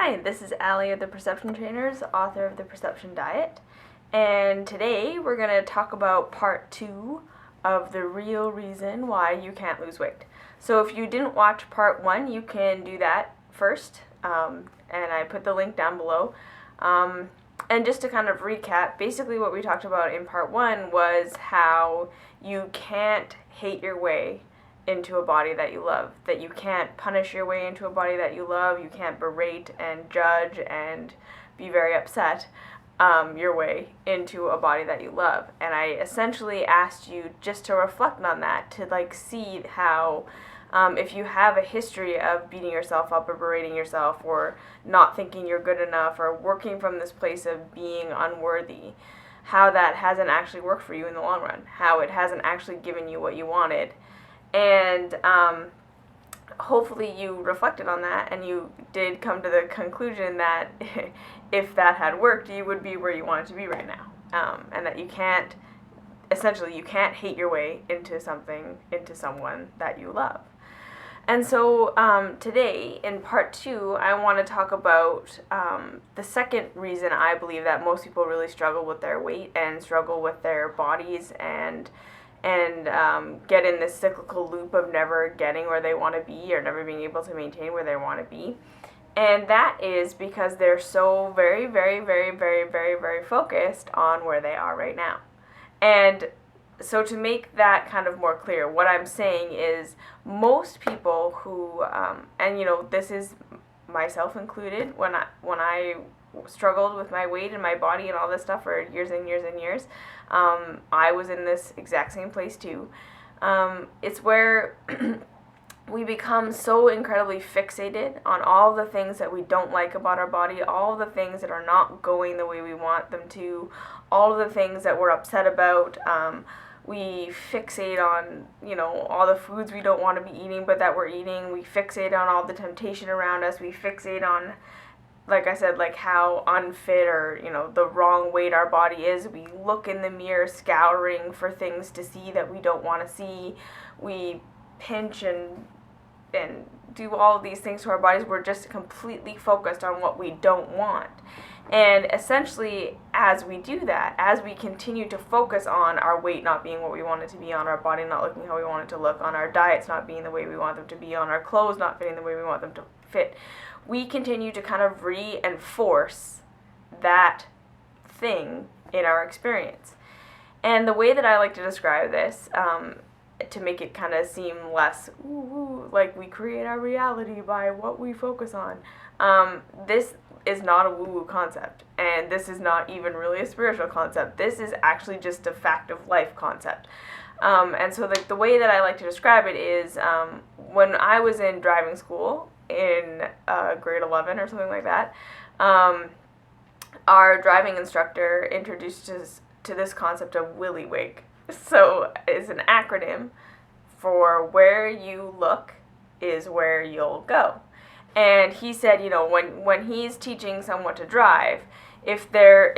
Hi, this is Allie of the Perception Trainers, author of The Perception Diet, and today we're going to talk about part 2 of the real reason why you can't lose weight. So if you didn't watch part 1, you can do that first, and I put the link down below. And just to kind of recap, basically what we talked about in part 1 was how you can't hate your way into a body that you love, that you can't punish your way into a body that you love, you can't berate and judge and be very upset your way into a body that you love. And I essentially asked you just to reflect on that, to see how if you have a history of beating yourself up or berating yourself or not thinking you're good enough or working from this place of being unworthy, how that hasn't actually worked for you in the long run, how it hasn't actually given you what you wanted. And hopefully you reflected on that and you did come to the conclusion that if that had worked, you would be where you wanted to be right now. And that you can't hate your way into someone that you love. And so today, in part 2, I want to talk about the second reason I believe that most people really struggle with their weight and struggle with their bodies and get in this cyclical loop of never getting where they want to be or never being able to maintain where they want to be. And that is because they're so very, very, very, very, very, very focused on where they are right now. And so to make that kind of more clear, what I'm saying is most people who, and this is myself included, when I struggled with my weight and my body and all this stuff for years and years and years, I was in this exact same place too. It's where we become so incredibly fixated on all the things that we don't like about our body, all the things that are not going the way we want them to, all of the things that we're upset about. We fixate on, all the foods we don't want to be eating but that we're eating. We fixate on all the temptation around us. We fixate on, like I said, how unfit or, the wrong weight our body is. We look in the mirror scouring for things to see that we don't want to see. We pinch and do all of these things to our bodies. We're just completely focused on what we don't want. And essentially, as we do that, as we continue to focus on our weight not being what we want it to be, on our body not looking how we want it to look, on our diets not being the way we want them to be, on our clothes not fitting the way we want them to fit, we continue to kind of reinforce that thing in our experience. And the way that I like to describe this, to make it kind of seem less like we create our reality by what we focus on, this is not a woo-woo concept, and this is not even really a spiritual concept. This is actually just a fact of life concept. And so the way that I like to describe it is when I was in driving school in grade 11 or something like that, our driving instructor introduced us to this concept of WYLIWIG. So it's an acronym for where you look is where you'll go. And he said, when he's teaching someone to drive, if they're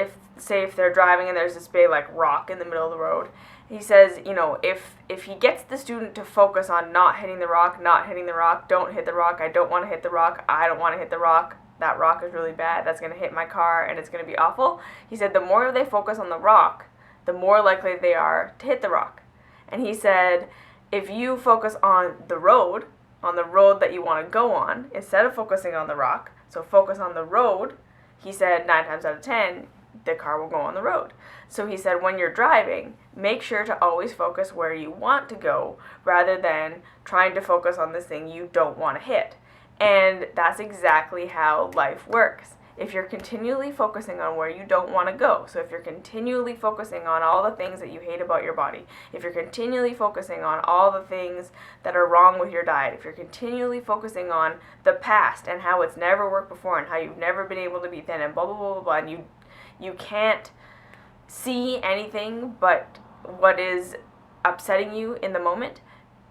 driving and there's this big rock in the middle of the road, he says, if he gets the student to focus on not hitting the rock, don't hit the rock, I don't want to hit the rock, I don't want to hit the rock, that rock is really bad, that's going to hit my car and it's going to be awful. He said the more they focus on the rock, the more likely they are to hit the rock. And he said, if you focus on the road that you want to go on, instead of focusing on the rock, so focus on the road, he said 9 times out of 10, the car will go on the road. So he said when you're driving, make sure to always focus where you want to go rather than trying to focus on this thing you don't want to hit. And that's exactly how life works. If you're continually focusing on where you don't want to go, so if you're continually focusing on all the things that you hate about your body, if you're continually focusing on all the things that are wrong with your diet, if you're continually focusing on the past and how it's never worked before and how you've never been able to be thin and blah, blah, blah, blah, blah, and you can't see anything but what is upsetting you in the moment,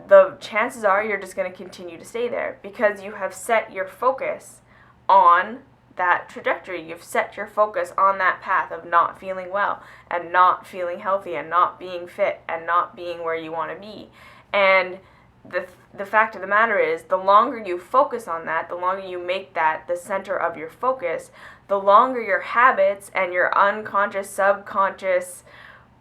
the chances are you're just going to continue to stay there because you have set your focus on that trajectory. You've set your focus on that path of not feeling well and not feeling healthy and not being fit and not being where you want to be. And the fact of the matter is, the longer you focus on that, the longer you make that the center of your focus, the longer your habits and your unconscious, subconscious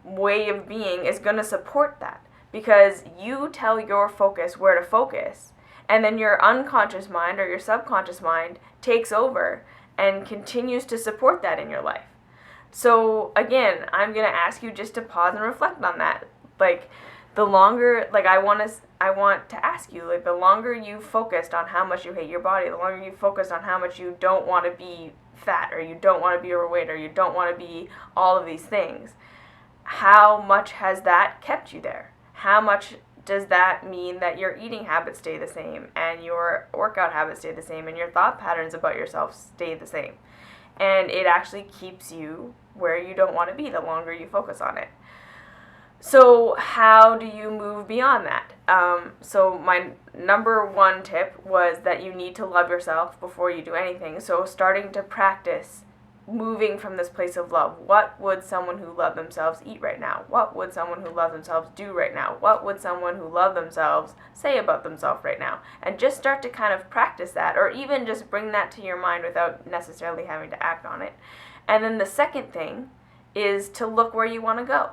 way of being is going to support that. Because you tell your focus where to focus, and then your unconscious mind or your subconscious mind takes over and continues to support that in your life. So again, I'm going to ask you just to pause and reflect on that. Like, the longer, like, I want to ask you, like, the longer you focused on how much you hate your body, the longer you focused on how much you don't want to be fat, or you don't want to be overweight, or you don't want to be all of these things, how much has that kept you there? How much does that mean that your eating habits stay the same, and your workout habits stay the same, and your thought patterns about yourself stay the same? And it actually keeps you where you don't want to be the longer you focus on it. So how do you move beyond that? So my number one tip was that you need to love yourself before you do anything. So starting to practice moving from this place of love. What would someone who loved themselves eat right now? What would someone who loved themselves do right now? What would someone who loved themselves say about themselves right now? And just start to kind of practice that, or even just bring that to your mind without necessarily having to act on it. And then the second thing is to look where you want to go.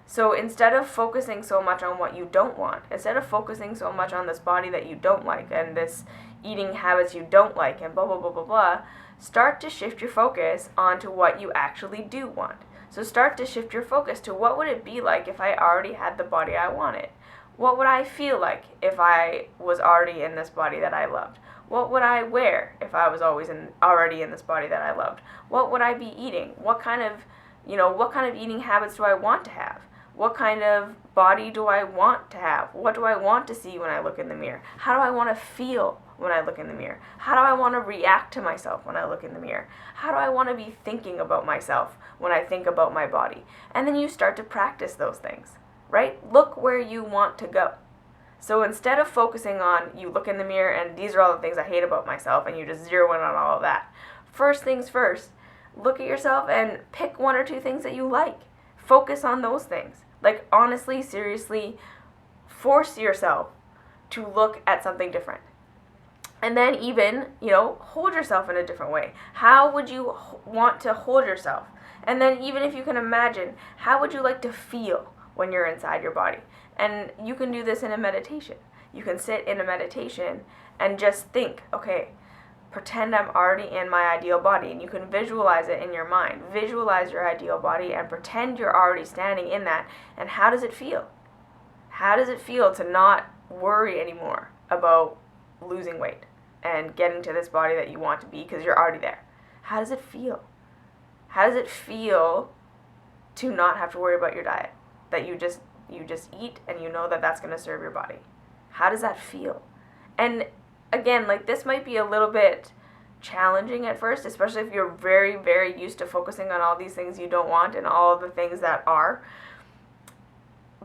So instead of focusing so much on what you don't want, instead of focusing so much on this body that you don't like and this eating habits you don't like and blah, blah, blah, blah, blah, start to shift your focus onto what you actually do want. So start to shift your focus to, what would it be like if I already had the body I wanted? What would I feel like if I was already in this body that I loved? What would I wear if I was already in this body that I loved? What would I be eating? What kind of eating habits do I want to have? What kind of body do I want to have? What do I want to see when I look in the mirror? How do I want to feel when I look in the mirror? How do I want to react to myself when I look in the mirror? How do I want to be thinking about myself when I think about my body? And then you start to practice those things, right? Look where you want to go. So instead of focusing on, you look in the mirror and these are all the things I hate about myself, and you just zero in on all of that. First things first, look at yourself and pick one or two things that you like. Focus on those things. Like, honestly, seriously, force yourself to look at something different. And then even, hold yourself in a different way. How would you want to hold yourself? And then even if you can imagine, how would you like to feel when you're inside your body? And you can do this in a meditation. You can sit in a meditation and just think, okay, pretend I'm already in my ideal body, and you can visualize it in your mind. Visualize your ideal body and pretend you're already standing in that. And how does it feel? How does it feel to not worry anymore about losing weight and getting to this body that you want to be because you're already there? How does it feel? How does it feel to not have to worry about your diet? That you just eat and you know that that's going to serve your body. How does that feel? And again, like, this might be a little bit challenging at first, especially if you're very, very used to focusing on all these things you don't want and all of the things that are.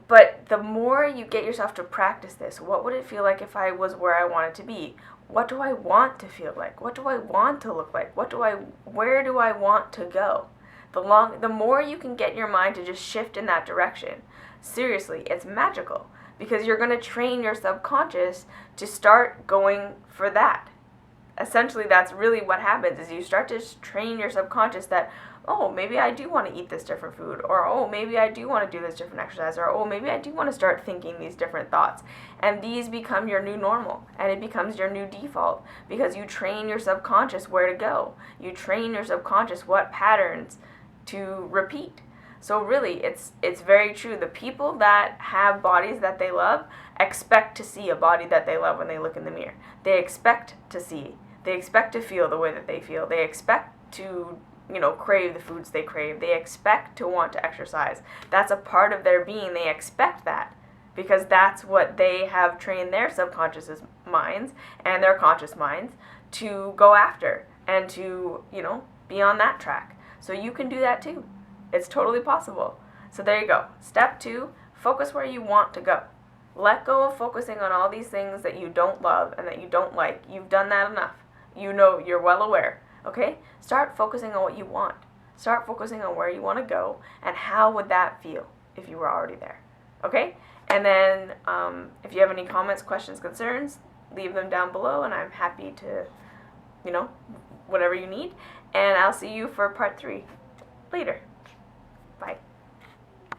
But the more you get yourself to practice this, what would it feel like if I was where I wanted to be? What do I want to feel like? What do I want to look like? Where do I want to go? The more you can get your mind to just shift in that direction, seriously, it's magical. Because you're going to train your subconscious to start going for that. Essentially, that's really what happens, is you start to train your subconscious that, oh, maybe I do want to eat this different food, or oh, maybe I do want to do this different exercise, or oh, maybe I do want to start thinking these different thoughts. And these become your new normal, and it becomes your new default, because you train your subconscious where to go. You train your subconscious what patterns to repeat. So really, it's very true. The people that have bodies that they love expect to see a body that they love when they look in the mirror. They expect to feel the way that they feel. They expect to, crave the foods they crave. They expect to want to exercise. That's a part of their being. They expect that because that's what they have trained their subconscious minds and their conscious minds to go after and to, be on that track. So you can do that too. It's totally possible. So there you go. Step 2, focus where you want to go. Let go of focusing on all these things that you don't love and that you don't like. You've done that enough. You're well aware. Okay? Start focusing on what you want. Start focusing on where you want to go and how would that feel if you were already there. Okay? And then if you have any comments, questions, concerns, leave them down below, and I'm happy to, whatever you need. And I'll see you for part 3 later.